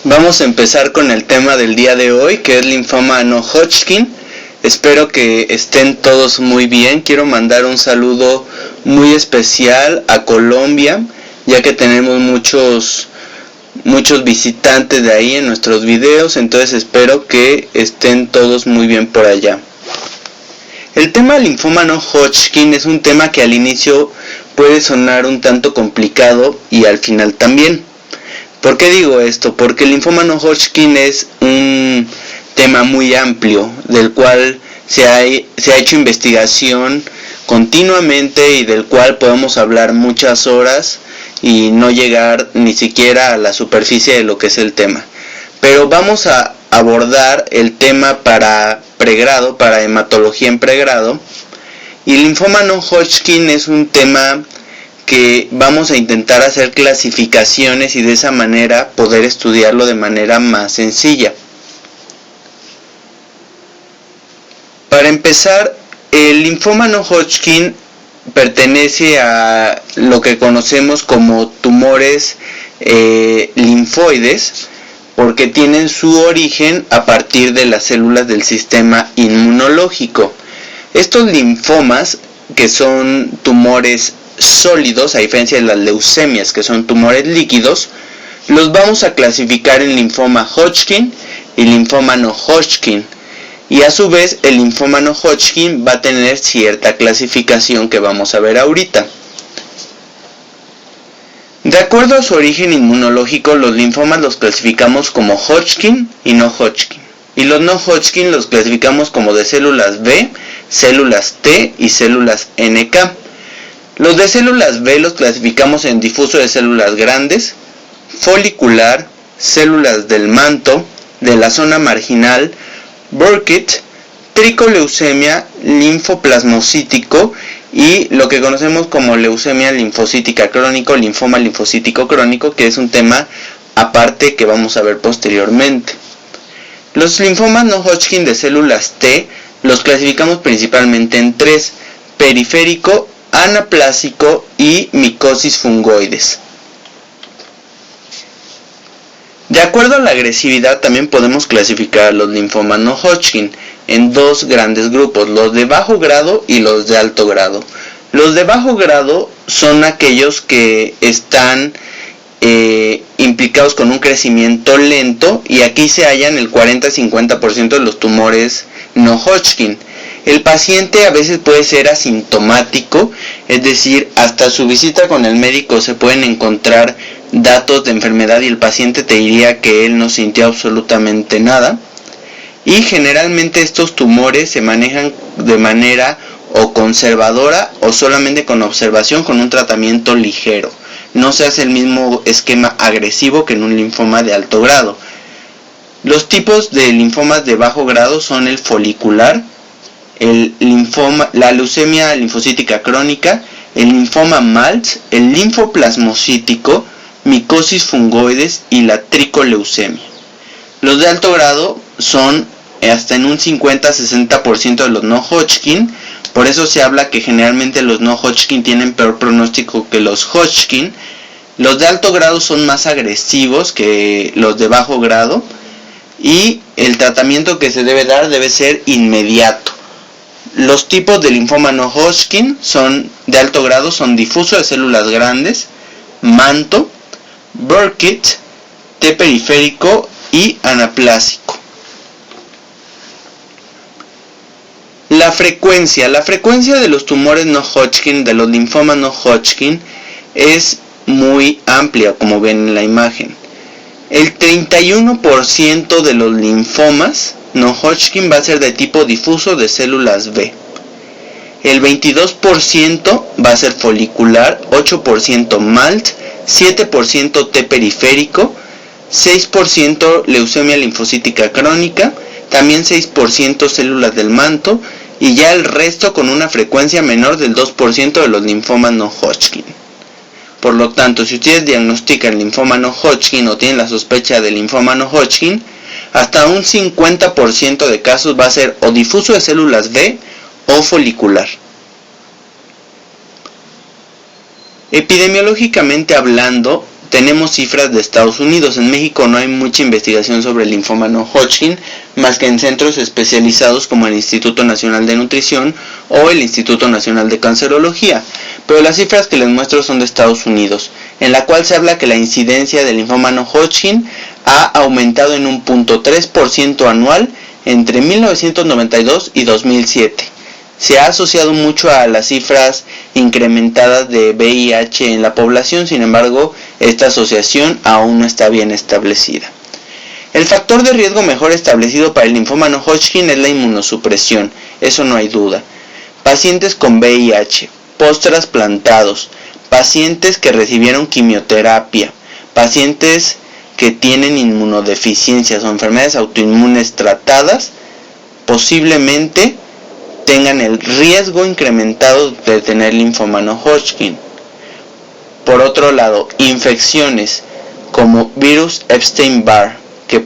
Vamos a empezar con el tema del día de hoy, que es linfoma no Hodgkin. Espero que estén todos muy bien. Quiero mandar un saludo muy especial a Colombia, ya que tenemos muchos visitantes de ahí en nuestros videos, entonces espero que estén todos muy bien por allá. El tema del linfoma no Hodgkin es un tema que al inicio puede sonar un tanto complicado y al final también. ¿Por qué digo esto? Porque el linfoma no Hodgkin es un tema muy amplio, del cual se ha hecho investigación continuamente y del cual podemos hablar muchas horas y no llegar ni siquiera a la superficie de lo que es el tema. Pero vamos a abordar el tema para pregrado, para hematología en pregrado. Y el linfoma no Hodgkin es un tema que vamos a intentar hacer clasificaciones y de esa manera poder estudiarlo de manera más sencilla. Para empezar, el linfoma no Hodgkin pertenece a lo que conocemos como tumores linfoides, porque tienen su origen a partir de las células del sistema inmunológico. Estos linfomas, que son tumores sólidos, a diferencia de las leucemias, que son tumores líquidos, los vamos a clasificar en linfoma Hodgkin y linfoma no Hodgkin. Y a su vez el linfoma no Hodgkin va a tener cierta clasificación que vamos a ver ahorita. De acuerdo a su origen inmunológico, los linfomas los clasificamos como Hodgkin y no Hodgkin. Y los no Hodgkin los clasificamos como de células B, células T y células NK. Los de células B los clasificamos en difuso de células grandes, folicular, células del manto, de la zona marginal, Burkitt, tricoleucemia, linfoplasmocítico y lo que conocemos como leucemia linfocítica crónico, linfoma linfocítico crónico, que es un tema aparte que vamos a ver posteriormente. Los linfomas no Hodgkin de células T los clasificamos principalmente en tres: periférico, anaplásico y micosis fungoides. De acuerdo a la agresividad también podemos clasificar a los linfomas no Hodgkin en dos grandes grupos, los de bajo grado y los de alto grado. Los de bajo grado son aquellos que están implicados con un crecimiento lento, y aquí se hallan el 40-50% de los tumores no Hodgkin. El paciente a veces puede ser asintomático, es decir, hasta su visita con el médico se pueden encontrar datos de enfermedad y el paciente te diría que él no sintió absolutamente nada. Y generalmente estos tumores se manejan de manera o conservadora o solamente con observación con un tratamiento ligero. No se hace el mismo esquema agresivo que en un linfoma de alto grado. Los tipos de linfomas de bajo grado son el folicular, la leucemia linfocítica crónica, el linfoma Maltz, el linfoplasmocítico, micosis fungoides y la tricoleucemia. Los de alto grado son hasta en un 50-60% de los no Hodgkin, por eso se habla que generalmente los no Hodgkin tienen peor pronóstico que los Hodgkin. Los de alto grado son más agresivos que los de bajo grado y el tratamiento que se debe dar debe ser inmediato. Los tipos de linfoma no Hodgkin de alto grado son difuso de células grandes, manto, Burkitt, T periférico y anaplásico. La frecuencia de los tumores no Hodgkin, de los linfomas no Hodgkin, es muy amplia, como ven en la imagen. El 31% de los linfomas no Hodgkin va a ser de tipo difuso de células B. El 22% va a ser folicular, 8% Maltz, 7% T periférico, 6% leucemia linfocítica crónica, también 6% células del manto y ya el resto con una frecuencia menor del 2% de los linfomas no Hodgkin. Por lo tanto, si ustedes diagnostican linfoma no Hodgkin o tienen la sospecha de linfoma no Hodgkin, hasta un 50% de casos va a ser o difuso de células B o folicular. Epidemiológicamente hablando, tenemos cifras de Estados Unidos. En México no hay mucha investigación sobre el linfoma no Hodgkin, más que en centros especializados como el Instituto Nacional de Nutrición o el Instituto Nacional de Cancerología. Pero las cifras que les muestro son de Estados Unidos, en la cual se habla que la incidencia del linfoma no Hodgkin ha aumentado en 1.3% anual entre 1992 y 2007. Se ha asociado mucho a las cifras incrementadas de VIH en la población, sin embargo, esta asociación aún no está bien establecida. El factor de riesgo mejor establecido para el linfoma no Hodgkin es la inmunosupresión, eso no hay duda. Pacientes con VIH, post-trasplantados, pacientes que recibieron quimioterapia, pacientes que tienen inmunodeficiencias o enfermedades autoinmunes tratadas, posiblemente tengan el riesgo incrementado de tener linfoma no Hodgkin. Por otro lado, infecciones como virus Epstein-Barr, que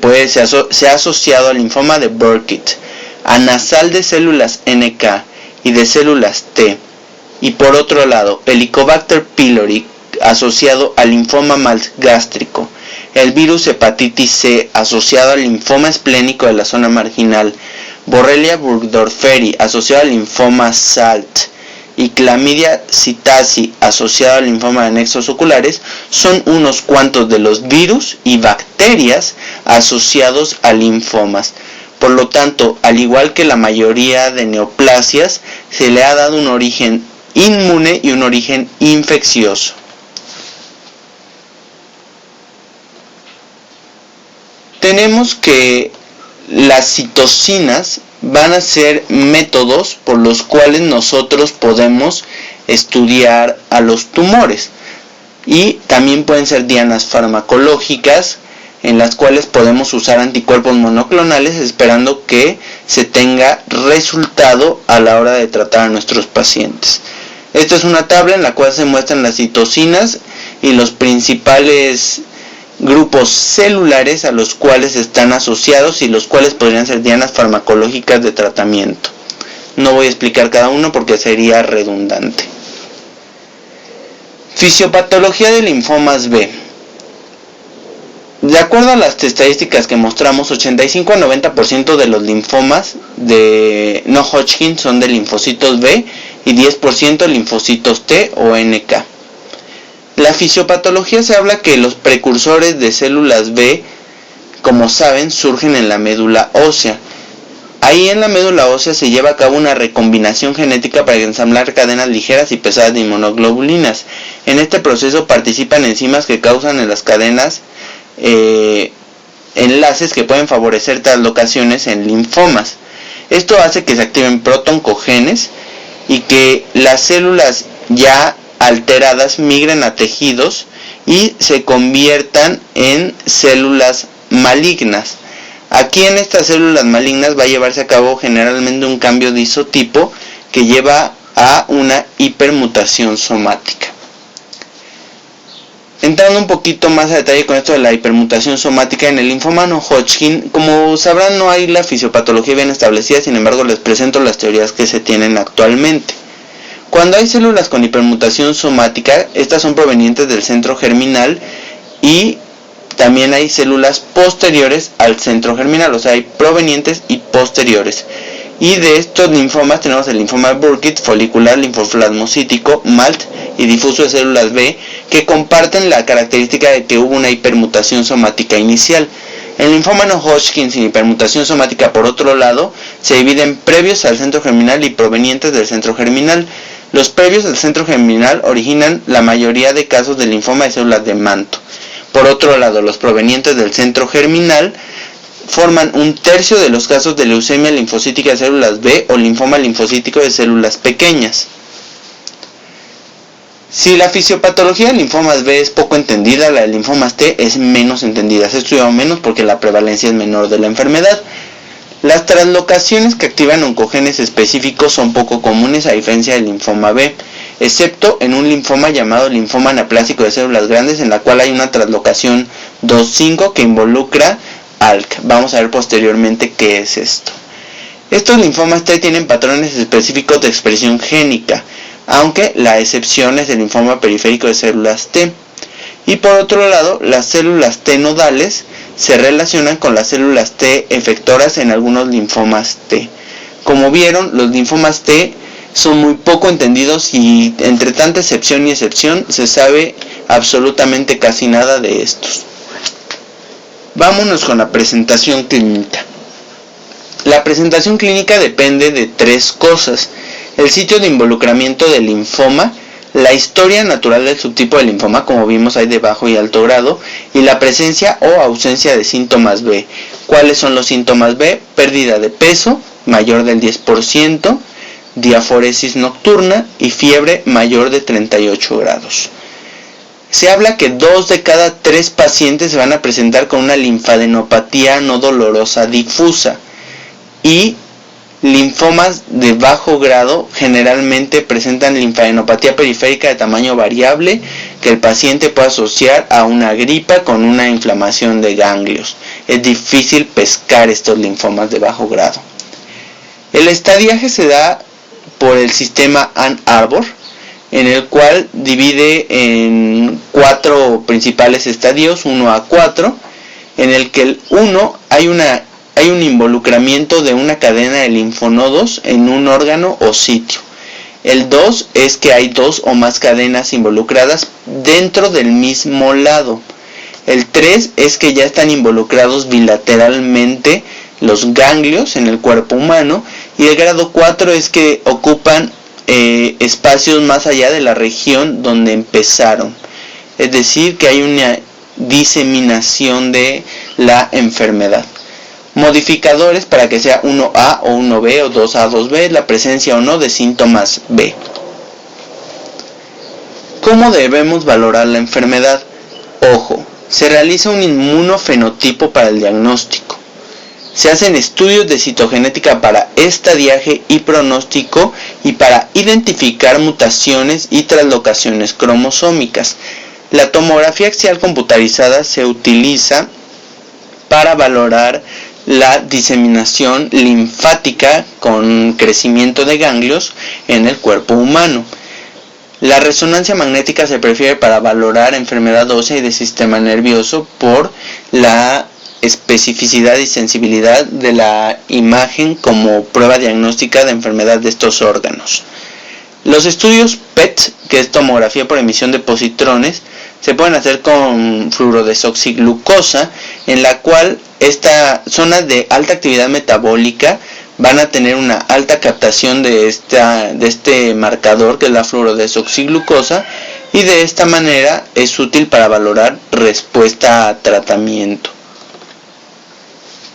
se ha asociado al linfoma de Burkitt, a nasal de células NK y de células T. Y por otro lado, Helicobacter pylori, asociado al linfoma gástrico, el virus hepatitis C, asociado al linfoma esplénico de la zona marginal, Borrelia burgdorferi, asociado al linfoma SALT, y Clamidia psittaci, asociado al linfoma de anexos oculares, son unos cuantos de los virus y bacterias asociados a linfomas. Por lo tanto, al igual que la mayoría de neoplasias, se le ha dado un origen inmune y un origen infeccioso. Tenemos que las citocinas van a ser métodos por los cuales nosotros podemos estudiar a los tumores, y también pueden ser dianas farmacológicas en las cuales podemos usar anticuerpos monoclonales esperando que se tenga resultado a la hora de tratar a nuestros pacientes. Esta es una tabla en la cual se muestran las citocinas y los principales grupos celulares a los cuales están asociados y los cuales podrían ser dianas farmacológicas de tratamiento. No voy a explicar cada uno porque sería redundante. Fisiopatología de linfomas B. De acuerdo a las estadísticas que mostramos, 85 a 90% de los linfomas de no Hodgkin son de linfocitos B y 10% linfocitos T o NK. La fisiopatología se habla que los precursores de células B, como saben, surgen en la médula ósea. Ahí en la médula ósea se lleva a cabo una recombinación genética para ensamblar cadenas ligeras y pesadas de inmunoglobulinas. En este proceso participan enzimas que causan en las cadenas enlaces que pueden favorecer translocaciones en linfomas. Esto hace que se activen protoncogenes y que las células ya alteradas migren a tejidos y se conviertan en células malignas. Aquí en estas células malignas va a llevarse a cabo generalmente un cambio de isotipo que lleva a una hipermutación somática. Entrando un poquito más a detalle con esto de la hipermutación somática en el linfoma no Hodgkin, como sabrán no hay la fisiopatología bien establecida, sin embargo les presento las teorías que se tienen actualmente. Cuando hay células con hipermutación somática, estas son provenientes del centro germinal y también hay células posteriores al centro germinal, o sea hay provenientes y posteriores. Y de estos linfomas tenemos el linfoma de Burkitt, folicular, linfoplasmocítico, MALT y difuso de células B, que comparten la característica de que hubo una hipermutación somática inicial. El linfoma no Hodgkin sin hipermutación somática, por otro lado, se dividen previos al centro germinal y provenientes del centro germinal. Los previos al centro germinal originan la mayoría de casos de linfoma de células de manto. Por otro lado, los provenientes del centro germinal forman un tercio de los casos de leucemia linfocítica de células B o linfoma linfocítico de células pequeñas. Si la fisiopatología de linfomas B es poco entendida, la de linfomas T es menos entendida. Se ha estudiado menos porque la prevalencia es menor de la enfermedad. Las translocaciones que activan oncogenes específicos son poco comunes a diferencia del linfoma B, excepto en un linfoma llamado linfoma anaplásico de células grandes, en la cual hay una translocación 2,5 que involucra ALK. Vamos a ver posteriormente qué es esto. Estos linfomas T tienen patrones específicos de expresión génica, aunque la excepción es el linfoma periférico de células T. Y por otro lado, las células T nodales se relacionan con las células T efectoras en algunos linfomas T. Como vieron, los linfomas T son muy poco entendidos y entre tanta excepción y excepción se sabe absolutamente casi nada de estos. Vámonos con la presentación clínica. La presentación clínica depende de tres cosas: el sitio de involucramiento del linfoma, la historia natural del subtipo de linfoma, como vimos hay de bajo y alto grado, y la presencia o ausencia de síntomas B. ¿Cuáles son los síntomas B? Pérdida de peso mayor del 10%, diaforesis nocturna y fiebre mayor de 38 grados. Se habla que 2 de cada 3 pacientes se van a presentar con una linfadenopatía no dolorosa difusa, y linfomas de bajo grado generalmente presentan linfadenopatía periférica de tamaño variable que el paciente puede asociar a una gripa con una inflamación de ganglios. Es difícil pescar estos linfomas de bajo grado. El estadiaje se da por el sistema Ann Arbor, en el cual divide en 4 principales estadios, 1 a 4, en el que el 1 hay un involucramiento de una cadena de linfonodos en un órgano o sitio. El 2 es que hay 2 o más cadenas involucradas dentro del mismo lado. El 3 es que ya están involucrados bilateralmente los ganglios en el cuerpo humano, y el grado 4 es que ocupan espacios más allá de la región donde empezaron, es decir, que hay una diseminación de la enfermedad. Modificadores para que sea 1A o 1B o 2A, 2B, la presencia o no de síntomas B. ¿Cómo debemos valorar la enfermedad? Ojo, se realiza un inmunofenotipo para el diagnóstico. Se hacen estudios de citogenética para estadiaje y pronóstico y para identificar mutaciones y traslocaciones cromosómicas. La tomografía axial computarizada se utiliza para valorar la diseminación linfática con crecimiento de ganglios en el cuerpo humano. La resonancia magnética se prefiere para valorar enfermedad ósea y de sistema nervioso por la especificidad y sensibilidad de la imagen como prueba diagnóstica de enfermedad de estos órganos. Los estudios PET, que es tomografía por emisión de positrones, se pueden hacer con fluorodesoxiglucosa, en la cual estas zonas de alta actividad metabólica van a tener una alta captación de este marcador, que es la fluorodesoxiglucosa, y de esta manera es útil para valorar respuesta a tratamiento.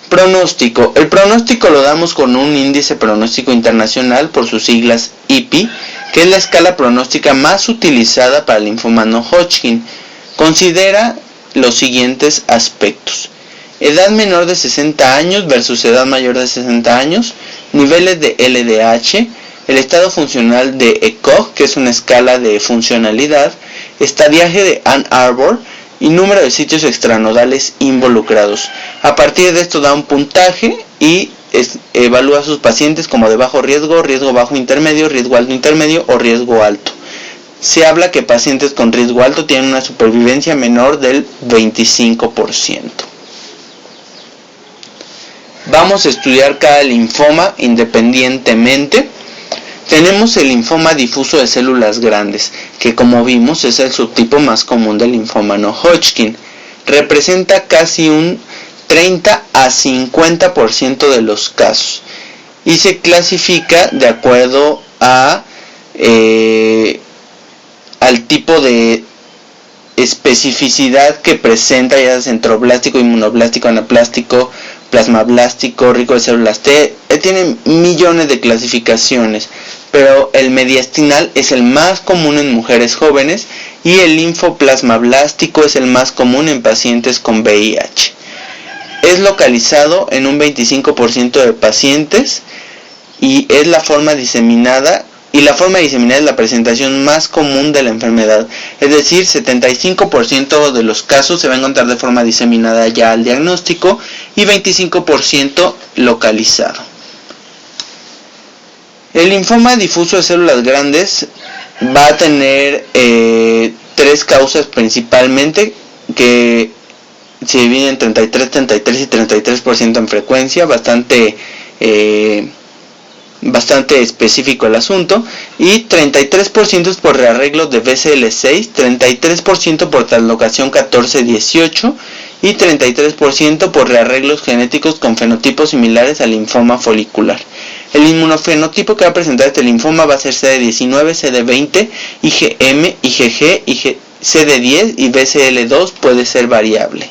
Pronóstico. El pronóstico lo damos con un índice pronóstico internacional, por sus siglas IPI, que es la escala pronóstica más utilizada para el linfoma no Hodgkin. Considera los siguientes aspectos: edad menor de 60 años versus edad mayor de 60 años, niveles de LDH, el estado funcional de ECOG, que es una escala de funcionalidad, estadiaje de Ann Arbor y número de sitios extranodales involucrados. A partir de esto da un puntaje y evalúa a sus pacientes como de bajo riesgo, riesgo bajo intermedio, riesgo alto intermedio o riesgo alto. Se habla que pacientes con riesgo alto tienen una supervivencia menor del 25%. Vamos a estudiar cada linfoma independientemente. Tenemos el linfoma difuso de células grandes, que como vimos es el subtipo más común del linfoma no Hodgkin. Representa casi un 30 a 50% de los casos y se clasifica de acuerdo a al tipo de especificidad que presenta, ya sea centroblástico, inmunoblástico, anaplástico, plasmablástico, rico de células T. Tiene millones de clasificaciones, pero el mediastinal es el más común en mujeres jóvenes y el linfoplasmablástico es el más común en pacientes con VIH. Es localizado en un 25% de pacientes y es la forma diseminada, y la forma diseminada es la presentación más común de la enfermedad, es decir, 75% de los casos se va a encontrar de forma diseminada ya al diagnóstico y 25% localizado. El linfoma difuso de células grandes va a tener tres causas principalmente, que se dividen en 33, 33 y 33% en frecuencia, bastante específico el asunto, y 33% es por rearreglo de BCL6, 33% por translocación 14-18 y 33% por rearreglos genéticos con fenotipos similares al linfoma folicular. El inmunofenotipo que va a presentar este linfoma va a ser CD19, CD20, IgM, IgG, CD10 y BCL2 puede ser variable.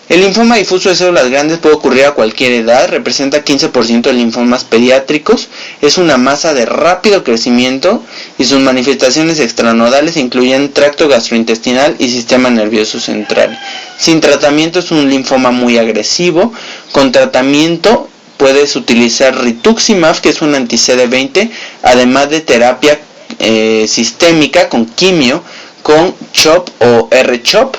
El linfoma difuso de células grandes puede ocurrir a cualquier edad, representa 15% de linfomas pediátricos, es una masa de rápido crecimiento y sus manifestaciones extranodales incluyen tracto gastrointestinal y sistema nervioso central. Sin tratamiento es un linfoma muy agresivo. Con tratamiento puedes utilizar rituximab, que es un anti-CD20, además de terapia sistémica con quimio, con CHOP o R-CHOP,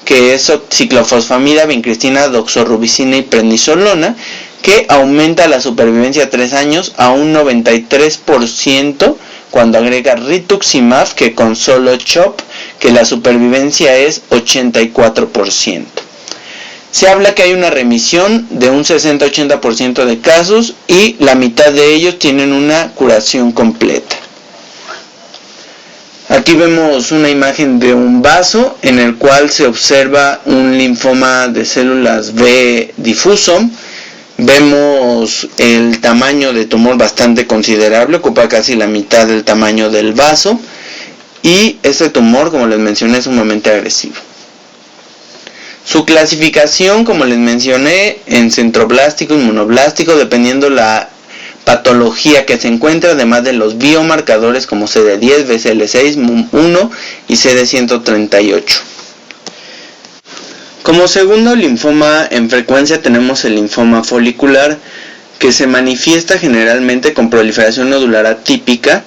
que es ciclofosfamida, vincristina, doxorubicina y prednisolona, que aumenta la supervivencia a 3 años a un 93% cuando agrega rituximab, que con solo CHOP, que la supervivencia es 84%. Se habla que hay una remisión de un 60-80% de casos y la mitad de ellos tienen una curación completa. Aquí vemos una imagen de un vaso en el cual se observa un linfoma de células B difuso. Vemos el tamaño de tumor bastante considerable, ocupa casi la mitad del tamaño del vaso. Y este tumor, como les mencioné, es sumamente agresivo. Su clasificación, como les mencioné, en centroblástico, inmunoblástico, dependiendo la patología que se encuentra, además de los biomarcadores como CD10, BCL6, MUM1 y CD138. Como segundo linfoma en frecuencia tenemos el linfoma folicular, que se manifiesta generalmente con proliferación nodular atípica.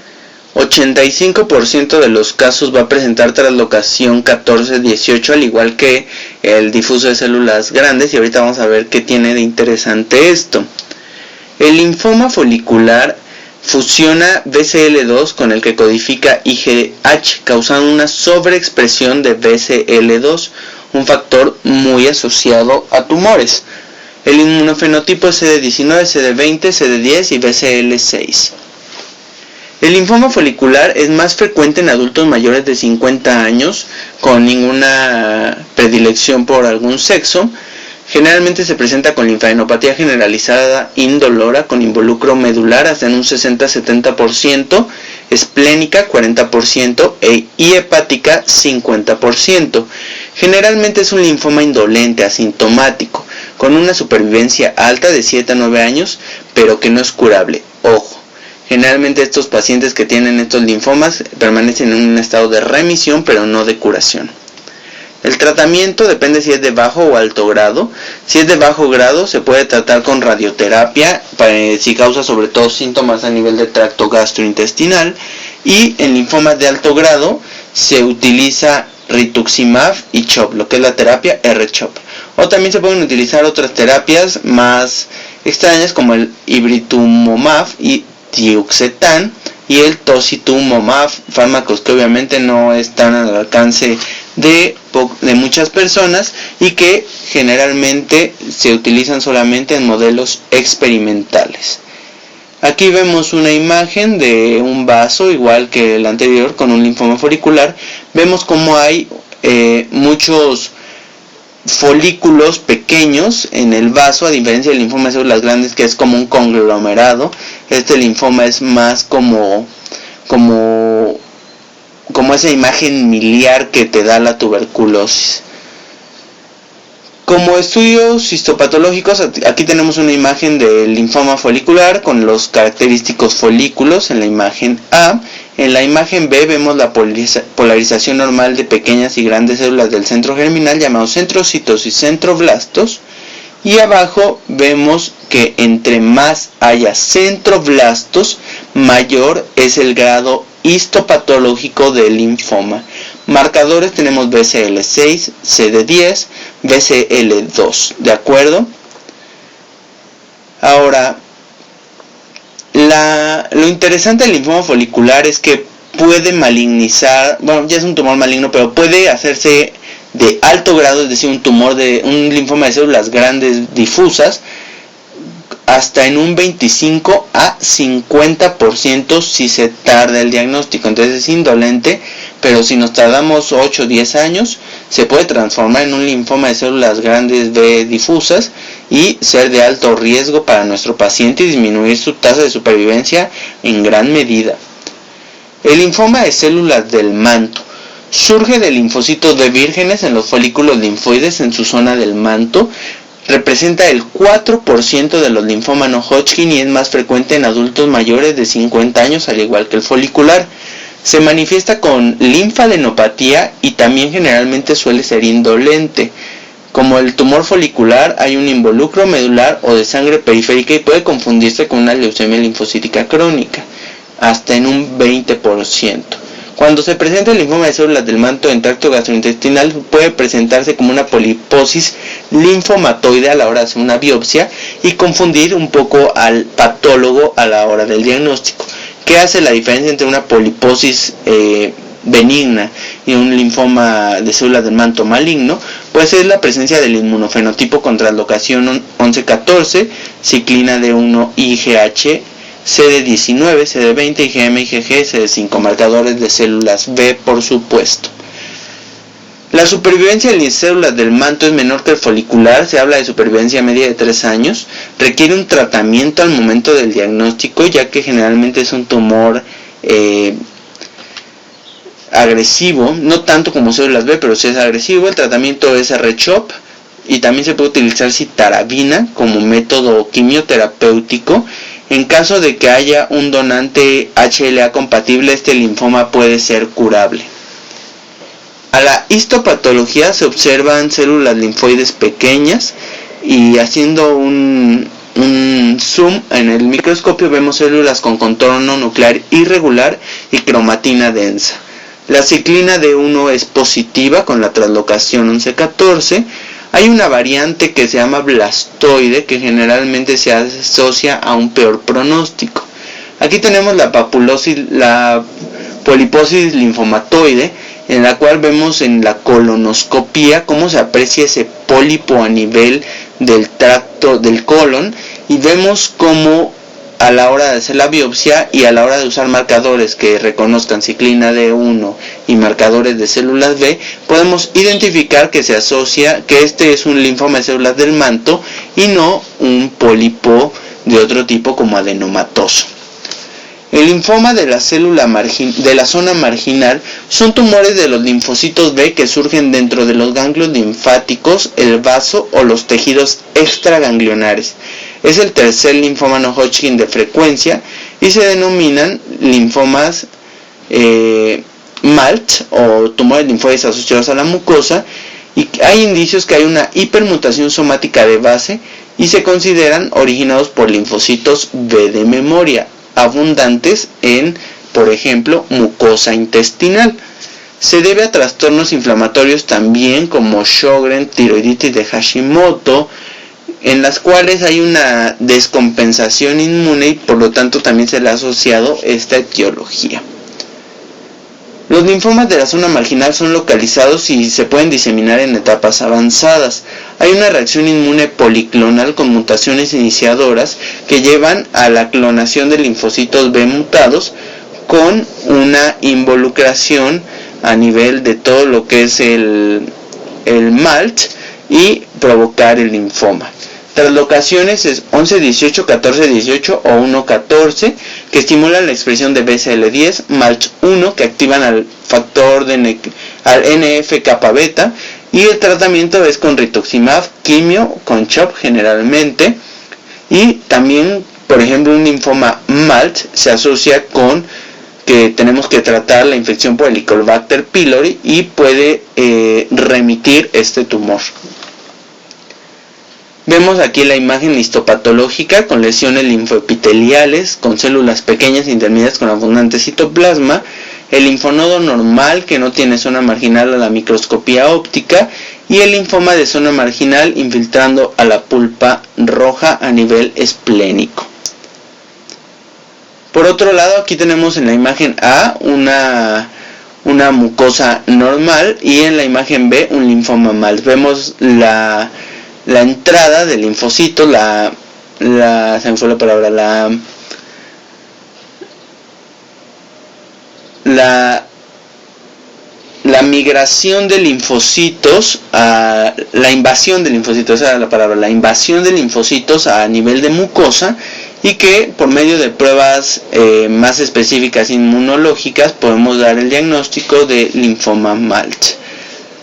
85% de los casos va a presentar translocación 14-18, al igual que el difuso de células grandes, y ahorita vamos a ver qué tiene de interesante esto. El linfoma folicular fusiona BCL2 con el que codifica IgH, causando una sobreexpresión de BCL2, un factor muy asociado a tumores. El inmunofenotipo es CD19, CD20, CD10 y BCL6. El linfoma folicular es más frecuente en adultos mayores de 50 años, con ninguna predilección por algún sexo. Generalmente se presenta con linfadenopatía generalizada indolora con involucro medular hasta en un 60-70%, esplénica 40% y hepática 50%. Generalmente es un linfoma indolente, asintomático, con una supervivencia alta de 7 a 9 años, pero que no es curable. Ojo, generalmente estos pacientes que tienen estos linfomas permanecen en un estado de remisión, pero no de curación. El tratamiento depende si es de bajo o alto grado. Si es de bajo grado se puede tratar con radioterapia, si causa sobre todo síntomas a nivel de tracto gastrointestinal, y en linfomas de alto grado se utiliza rituximab y CHOP, lo que es la terapia R-CHOP. O también se pueden utilizar otras terapias más extrañas como el ibritumumab y diuxetan y el tositumumab, fármacos que obviamente no están al alcance de muchas personas y que generalmente se utilizan solamente en modelos experimentales. Aquí vemos una imagen de un vaso igual que el anterior con un linfoma folicular. Vemos cómo hay muchos folículos pequeños en el vaso, a diferencia del linfoma de células grandes, que es como un conglomerado. Este linfoma es más como esa imagen miliar que te da la tuberculosis. Como estudios histopatológicos, aquí tenemos una imagen del linfoma folicular con los característicos folículos en la imagen A. En la imagen B vemos la polarización normal de pequeñas y grandes células del centro germinal llamados centrocitos y centroblastos. Y abajo vemos que entre más haya centroblastos, mayor es el grado histopatológico del linfoma. Marcadores tenemos BCL6, CD10, BCL2, ¿de acuerdo? Ahora, lo interesante del linfoma folicular es que puede malignizar, bueno, ya es un tumor maligno, pero puede hacerse de alto grado, es decir, un linfoma de células grandes difusas, hasta en un 25 a 50% si se tarda el diagnóstico. Entonces es indolente, pero si nos tardamos 8 o 10 años, se puede transformar en un linfoma de células grandes B difusas y ser de alto riesgo para nuestro paciente y disminuir su tasa de supervivencia en gran medida. El linfoma de células del manto surge de linfocitos B vírgenes en los folículos linfoides en su zona del manto. Representa el 4% de los linfomas no Hodgkin y es más frecuente en adultos mayores de 50 años, al igual que el folicular. Se manifiesta con linfadenopatía y también generalmente suele ser indolente. Como el tumor folicular, hay un involucro medular o de sangre periférica y puede confundirse con una leucemia linfocítica crónica, hasta en un 20%. Cuando se presenta el linfoma de células del manto en tracto gastrointestinal, puede presentarse como una poliposis linfomatoide a la hora de hacer una biopsia y confundir un poco al patólogo a la hora del diagnóstico. ¿Qué hace la diferencia entre una poliposis benigna y un linfoma de células del manto maligno? Pues es la presencia del inmunofenotipo con translocación 11-14, ciclina D1 IgH, CD19, CD20, IgM, IgG, CD5, marcadores de células B, por supuesto. La supervivencia en células del manto es menor que el folicular, se habla de supervivencia media de 3 años, requiere un tratamiento al momento del diagnóstico, ya que generalmente es un tumor agresivo, no tanto como células B, pero sí es agresivo. El tratamiento es R-CHOP y también se puede utilizar citarabina como método quimioterapéutico. En caso de que haya un donante HLA compatible, este linfoma puede ser curable. A la histopatología se observan células linfoides pequeñas y haciendo un zoom en el microscopio vemos células con contorno nuclear irregular y cromatina densa. La ciclina D1 es positiva con la translocación 11-14. Hay una variante que se llama blastoide que generalmente se asocia a un peor pronóstico. Aquí tenemos la poliposis linfomatoide, en la cual vemos en la colonoscopía cómo se aprecia ese pólipo a nivel del tracto del colon, y vemos cómo a la hora de hacer la biopsia y a la hora de usar marcadores que reconozcan ciclina D1 y marcadores de células B, podemos identificar que se asocia que este es un linfoma de células del manto y no un pólipo de otro tipo como adenomatoso. El linfoma de la zona marginal son tumores de los linfocitos B que surgen dentro de los ganglios linfáticos, el vaso o los tejidos extraganglionares. Es el tercer linfoma no Hodgkin de frecuencia y se denominan linfomas MALT o tumores linfoides asociados a la mucosa, y hay indicios que hay una hipermutación somática de base y se consideran originados por linfocitos B de memoria, abundantes en, por ejemplo, mucosa intestinal. Se debe a trastornos inflamatorios también como Sjögren, tiroiditis de Hashimoto, en las cuales hay una descompensación inmune y por lo tanto también se le ha asociado esta etiología. Los linfomas de la zona marginal son localizados y se pueden diseminar en etapas avanzadas. Hay una reacción inmune policlonal con mutaciones iniciadoras que llevan a la clonación de linfocitos B mutados con una involucración a nivel de todo lo que es el MALT y provocar el linfoma. Translocaciones es 11-18, 14-18 o 1-14 que estimulan la expresión de BCL10, MALT1 que activan al factor al NF-kappa beta, y el tratamiento es con rituximab, quimio, con CHOP generalmente, y también, por ejemplo, un linfoma MALT se asocia con que tenemos que tratar la infección por Helicobacter pylori y puede remitir este tumor. Vemos aquí la imagen histopatológica con lesiones linfoepiteliales, con células pequeñas intermedias con abundante citoplasma, el linfonodo normal que no tiene zona marginal a la microscopía óptica y el linfoma de zona marginal infiltrando a la pulpa roja a nivel esplénico. Por otro lado, aquí tenemos en la imagen A una mucosa normal y en la imagen B un linfoma MALT. Vemos la entrada del linfocito, se me fue la palabra, la migración de linfocitos, la invasión de linfocitos, esa es la palabra, la invasión de linfocitos a nivel de mucosa, y que por medio de pruebas más específicas inmunológicas podemos dar el diagnóstico de linfoma MALT.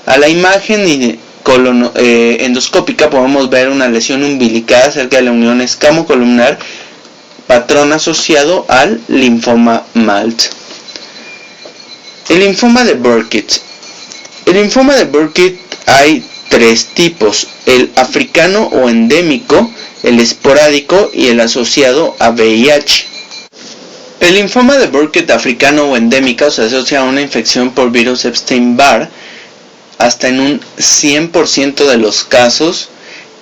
A la imagen endoscópica podemos ver una lesión umbilical cerca de la unión escamocolumnar, patrón asociado al linfoma MALT. El linfoma de Burkitt. El linfoma de Burkitt hay tres tipos: el africano o endémico, el esporádico y el asociado a VIH. El linfoma de Burkitt africano o endémico se asocia a una infección por virus Epstein-Barr hasta en un 100% de los casos,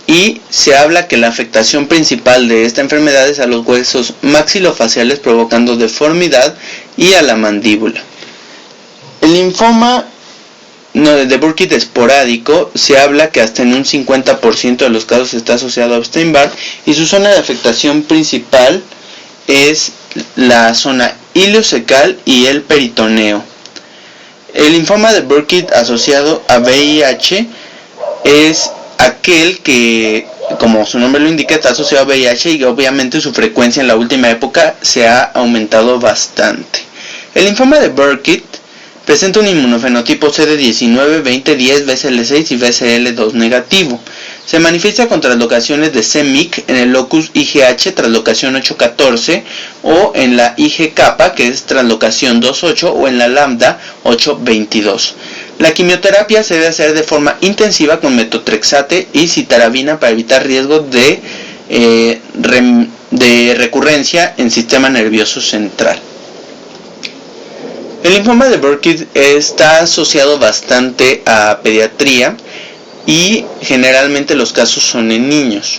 y se habla que la afectación principal de esta enfermedad es a los huesos maxilofaciales, provocando deformidad, y a la mandíbula. El linfoma de Burkitt esporádico se habla que hasta en un 50% de los casos está asociado a Epstein-Barr, y su zona de afectación principal es la zona ileocecal y el peritoneo. El linfoma de Burkitt asociado a VIH es aquel que, como su nombre lo indica, está asociado a VIH, y obviamente su frecuencia en la última época se ha aumentado bastante. El linfoma de Burkitt presenta un inmunofenotipo CD19, 20, 10, BCL6 y BCL2 negativo. Se manifiesta con translocaciones de c-MYC en el locus IgH, translocación 814, o en la IG-kappa, que es translocación 28, o en la lambda 822. La quimioterapia se debe hacer de forma intensiva con metotrexate y citarabina para evitar riesgo de recurrencia en sistema nervioso central. El linfoma de Burkitt está asociado bastante a pediatría, y generalmente los casos son en niños.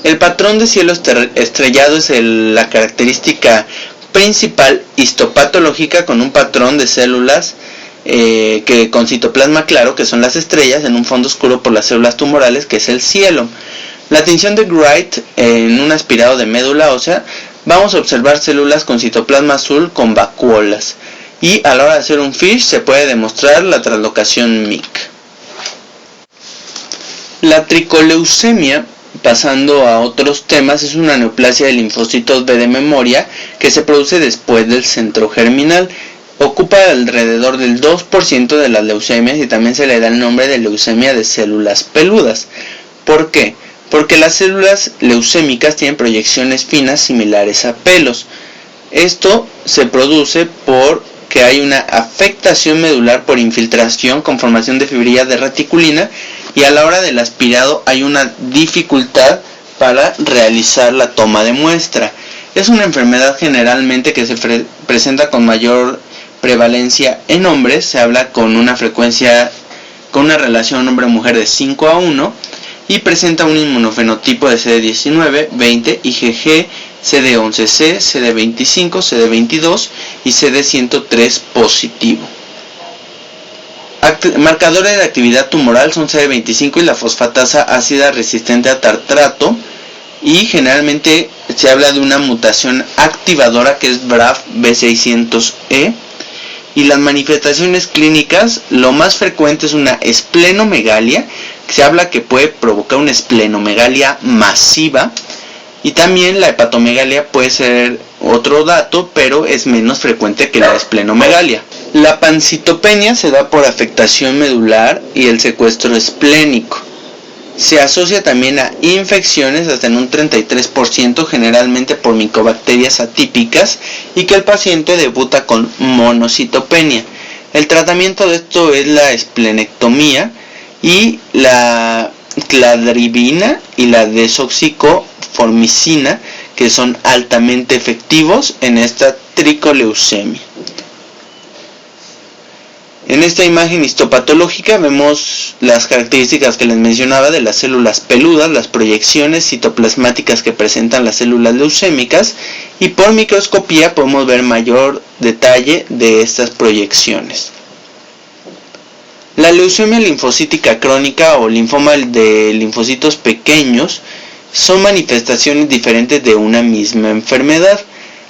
El patrón de cielo estrellado es la característica principal histopatológica, con un patrón de células que con citoplasma claro, que son las estrellas, en un fondo oscuro por las células tumorales, que es el cielo. La tinción de Wright en un aspirado de médula ósea, vamos a observar células con citoplasma azul con vacuolas, y a la hora de hacer un FISH se puede demostrar la translocación MYC. La tricoleucemia, pasando a otros temas, es una neoplasia de linfocitos B de memoria que se produce después del centro germinal. Ocupa alrededor del 2% de las leucemias, y también se le da el nombre de leucemia de células peludas. ¿Por qué? Porque las células leucémicas tienen proyecciones finas similares a pelos. Esto se produce porque hay una afectación medular por infiltración con formación de fibrillas de reticulina, y a la hora del aspirado hay una dificultad para realizar la toma de muestra. Es una enfermedad generalmente que se presenta con mayor prevalencia en hombres. Se habla con una frecuencia, con una relación hombre-mujer de 5:1, y presenta un inmunofenotipo de CD19, 20, IgG, CD11C, CD25, CD22 y CD103 positivo. Marcadores de actividad tumoral son CD25 y la fosfatasa ácida resistente a tartrato, y generalmente se habla de una mutación activadora que es BRAF B600E. Y las manifestaciones clínicas, lo más frecuente es una esplenomegalia, que se habla que puede provocar una esplenomegalia masiva, y también la hepatomegalia puede ser otro dato, pero es menos frecuente que la esplenomegalia. La pancitopenia se da por afectación medular y el secuestro esplénico. Se asocia también a infecciones hasta en un 33%, generalmente por micobacterias atípicas, y que el paciente debuta con monocitopenia. El tratamiento de esto es la esplenectomía y la cladribina y la desoxicoformicina, que son altamente efectivos en esta tricoleucemia. En esta imagen histopatológica vemos las características que les mencionaba de las células peludas, las proyecciones citoplasmáticas que presentan las células leucémicas, y por microscopía podemos ver mayor detalle de estas proyecciones. La leucemia linfocítica crónica o linfoma de linfocitos pequeños son manifestaciones diferentes de una misma enfermedad.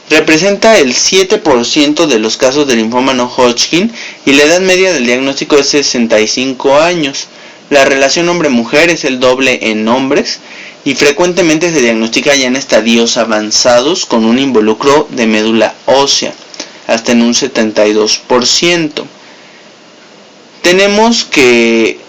Representa el 7% de los casos de linfoma no Hodgkin y la edad media del diagnóstico es 65 años. La relación hombre-mujer es el doble en hombres y frecuentemente se diagnostica ya en estadios avanzados con un involucro de médula ósea, hasta en un 72%. Tenemos que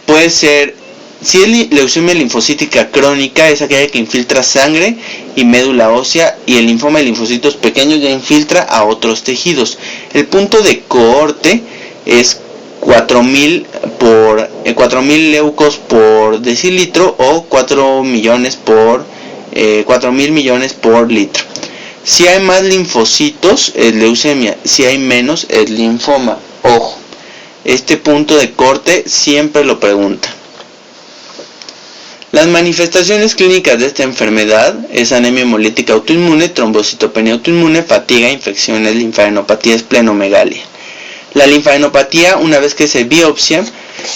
puede ser, si es leucemia linfocítica crónica, es aquella que infiltra sangre y médula ósea, y el linfoma de linfocitos pequeños ya infiltra a otros tejidos. El punto de cohorte es 4.000 leucos por decilitro o 4.000 millones por litro. Si hay más linfocitos es leucemia, si hay menos es linfoma. Ojo, este punto de corte siempre lo preguntan. Las manifestaciones clínicas de esta enfermedad es anemia hemolítica autoinmune, trombocitopenia autoinmune, fatiga, infecciones, linfadenopatía, esplenomegalia. La linfadenopatía, una vez que se biopsia,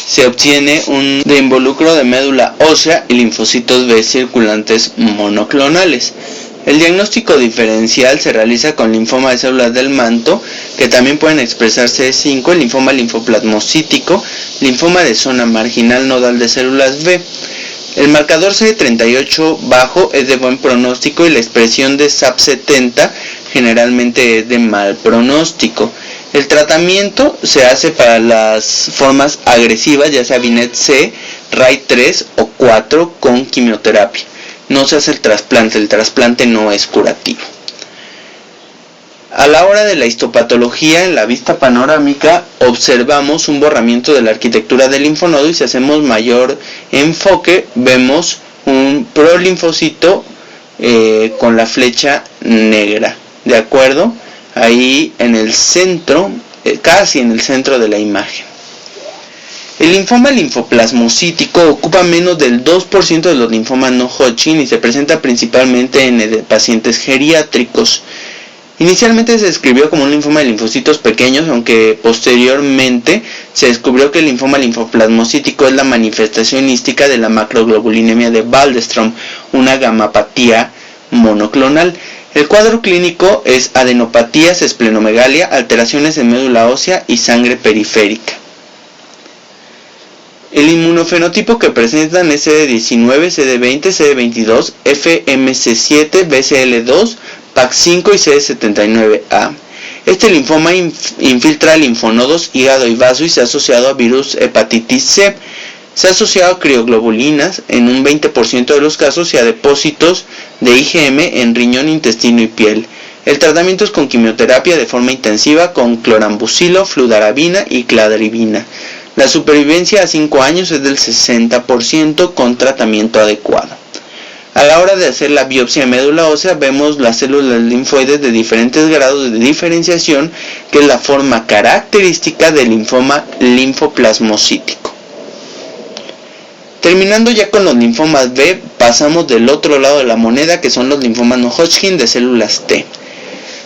se obtiene un involucro de médula ósea y linfocitos B circulantes monoclonales. El diagnóstico diferencial se realiza con linfoma de células del manto, que también pueden expresar CD5, el linfoma linfoplasmocítico, linfoma de zona marginal nodal de células B. El marcador CD38 bajo es de buen pronóstico y la expresión de SAP70 generalmente es de mal pronóstico. El tratamiento se hace para las formas agresivas, ya sea Binet C, RAI 3 o 4 con quimioterapia. No se hace el trasplante no es curativo. A la hora de la histopatología, en la vista panorámica, observamos un borramiento de la arquitectura del linfonodo y si hacemos mayor enfoque, vemos un prolinfocito con la flecha negra. ¿De acuerdo? Ahí en el centro, casi en el centro de la imagen. El linfoma linfoplasmocítico ocupa menos del 2% de los linfomas no Hodgkin y se presenta principalmente en pacientes geriátricos. Inicialmente se describió como un linfoma de linfocitos pequeños, aunque posteriormente se descubrió que el linfoma linfoplasmocítico es la manifestación hística de la macroglobulinemia de Waldenström, una gamapatía monoclonal. El cuadro clínico es adenopatías, esplenomegalia, alteraciones en médula ósea y sangre periférica. El inmunofenotipo que presentan es CD19, CD20, CD22, FMC7, BCL2, PAC5 y CD79A. Este linfoma infiltra linfonodos, hígado y vaso y se ha asociado a virus hepatitis C. Se ha asociado a crioglobulinas en un 20% de los casos y a depósitos de IgM en riñón, intestino y piel. El tratamiento es con quimioterapia de forma intensiva con clorambucilo, fludarabina y cladribina. La supervivencia a 5 años es del 60% con tratamiento adecuado. A la hora de hacer la biopsia de médula ósea vemos las células linfoides de diferentes grados de diferenciación, que es la forma característica del linfoma linfoplasmocítico. Terminando ya con los linfomas B, pasamos del otro lado de la moneda, que son los linfomas no Hodgkin de células T.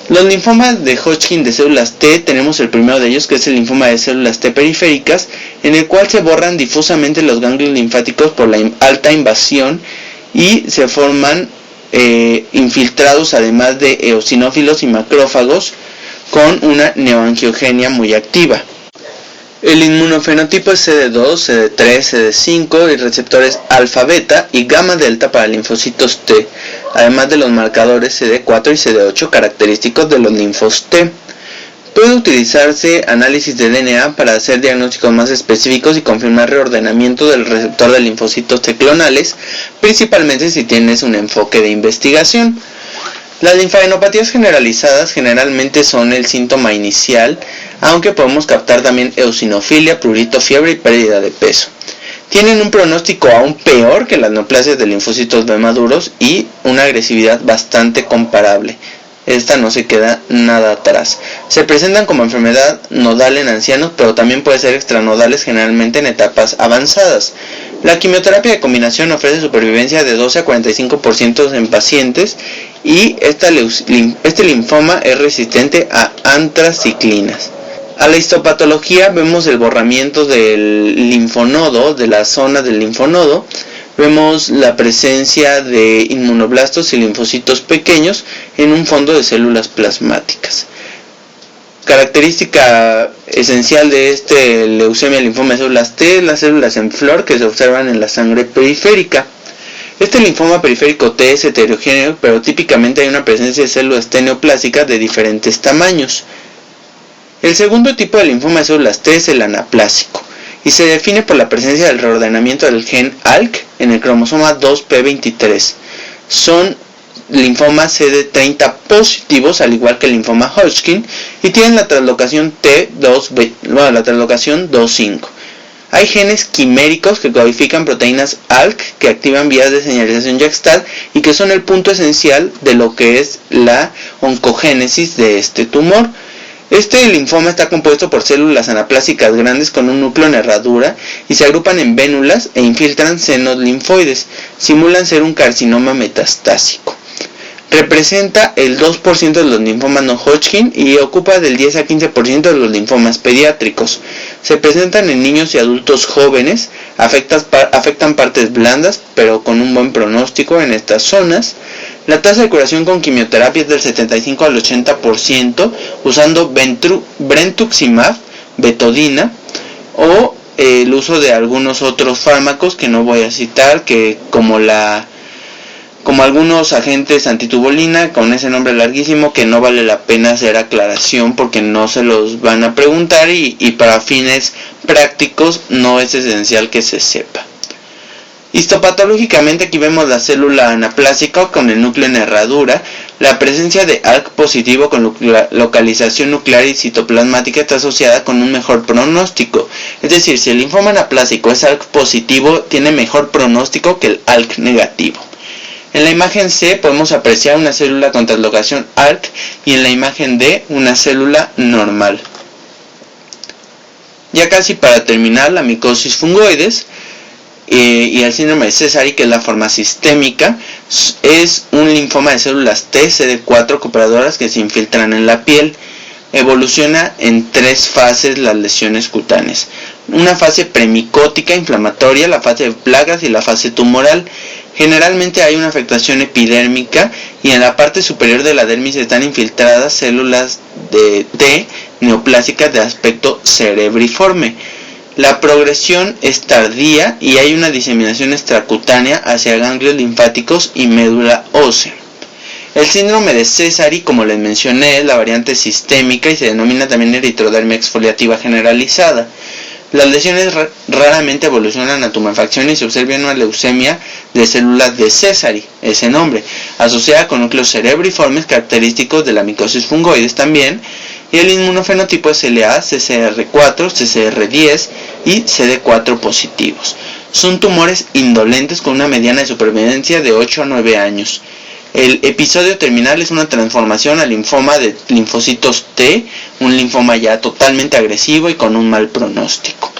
Los linfomas de Hodgkin de células T, tenemos el primero de ellos, que es el linfoma de células T periféricas, en el cual se borran difusamente los ganglios linfáticos por la alta invasión y se forman infiltrados, además de eosinófilos y macrófagos, con una neoangiogenia muy activa. El inmunofenotipo es CD2, CD3, CD5 y receptores alfa, beta y gamma delta para linfocitos T, además de los marcadores CD4 y CD8 característicos de los linfos T. Puede utilizarse análisis de DNA para hacer diagnósticos más específicos y confirmar reordenamiento del receptor de linfocitos T clonales, principalmente si tienes un enfoque de investigación. Las linfadenopatías generalizadas generalmente son el síntoma inicial, aunque podemos captar también eosinofilia, prurito, fiebre y pérdida de peso. Tienen un pronóstico aún peor que las neoplasias de linfocitos B maduros y una agresividad bastante comparable. esta no se queda nada atrás. Se presentan como enfermedad nodal en ancianos, pero también puede ser extranodales, generalmente en etapas avanzadas. La quimioterapia de combinación ofrece supervivencia de 12 a 45% en pacientes y este linfoma es resistente a antraciclinas. A la histopatología vemos el borramiento del linfonodo, de la zona del linfonodo. Vemos la presencia de inmunoblastos y linfocitos pequeños en un fondo de células plasmáticas. Característica esencial de este leucemia linfoma de células T, las células en flor que se observan en la sangre periférica. Este linfoma periférico T es heterogéneo, pero típicamente hay una presencia de células T neoplásicas de diferentes tamaños. El segundo tipo de linfoma de células T es el anaplásico y se define por la presencia del reordenamiento del gen ALK en el cromosoma 2p23. Son linfomas CD30 positivos, al igual que el linfoma Hodgkin, y tienen la translocación la translocación 2'5". Hay genes quiméricos que codifican proteínas ALK que activan vías de señalización Gestalt y que son el punto esencial de lo que es la oncogénesis de este tumor. Este linfoma está compuesto por células anaplásicas grandes con un núcleo en herradura y se agrupan en vénulas e infiltran senos linfoides. Simulan ser un carcinoma metastásico. Representa el 2% de los linfomas no Hodgkin y ocupa del 10 a 15% de los linfomas pediátricos. Se presentan en niños y adultos jóvenes, afectan partes blandas, pero con un buen pronóstico en estas zonas. La tasa de curación con quimioterapia es del 75 al 80% usando brentuximab, betodina o el uso de algunos otros fármacos que no voy a citar, que como algunos agentes antitubulina con ese nombre larguísimo que no vale la pena hacer aclaración porque no se los van a preguntar y para fines prácticos no es esencial que se sepa. Histopatológicamente aquí vemos la célula anaplásica con el núcleo en herradura. La presencia de ALK positivo con localización nuclear y citoplasmática está asociada con un mejor pronóstico. Es decir, si el linfoma anaplásico es ALK positivo, tiene mejor pronóstico que el ALK negativo. En la imagen C podemos apreciar una célula con translocación ALK y en la imagen D una célula normal. Ya casi para terminar, la micosis fungoides y el síndrome de Sézary, que es la forma sistémica, es un linfoma de células T CD4 cooperadoras que se infiltran en la piel. Evoluciona en 3 fases las lesiones cutáneas: una fase premicótica inflamatoria, la fase de plagas y la fase tumoral. Generalmente hay una afectación epidérmica y en la parte superior de la dermis están infiltradas células de T neoplásicas de aspecto cerebriforme. La progresión es tardía y hay una diseminación extracutánea hacia ganglios linfáticos y médula ósea. El síndrome de Sézary, como les mencioné, es la variante sistémica y se denomina también eritrodermia exfoliativa generalizada. Las lesiones raramente evolucionan a tumefacción y se observa una leucemia de células de Sézary, ese nombre, asociada con núcleos cerebriformes característicos de la micosis fungoides también, y el inmunofenotipo es LA, CCR4, CCR10 y CD4 positivos. Son tumores indolentes con una mediana de supervivencia de 8 a 9 años. El episodio terminal es una transformación al linfoma de linfocitos T, un linfoma ya totalmente agresivo y con un mal pronóstico.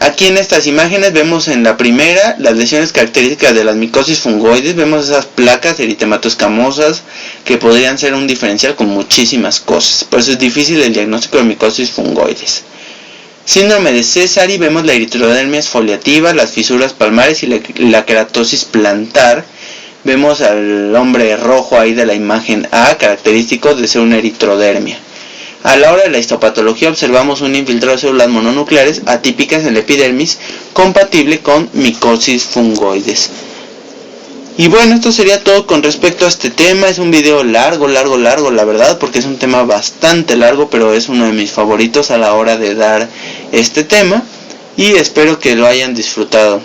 Aquí en estas imágenes vemos en la primera las lesiones características de las micosis fungoides. Vemos esas placas eritematoscamosas que podrían ser un diferencial con muchísimas cosas. Por eso es difícil el diagnóstico de micosis fungoides. Síndrome de Sézary, vemos la eritrodermia exfoliativa, las fisuras palmares y la queratosis plantar. Vemos al hombre rojo ahí de la imagen A, característico de ser una eritrodermia. A la hora de la histopatología observamos un infiltrado de células mononucleares atípicas en la epidermis, compatible con micosis fungoides. Y bueno, esto sería todo con respecto a este tema. Es un video largo, la verdad, porque es un tema bastante largo, pero es uno de mis favoritos a la hora de dar este tema. Y espero que lo hayan disfrutado.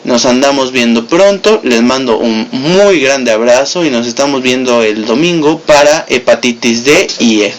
Nos andamos viendo pronto, les mando un muy grande abrazo y nos estamos viendo el domingo para hepatitis D y E.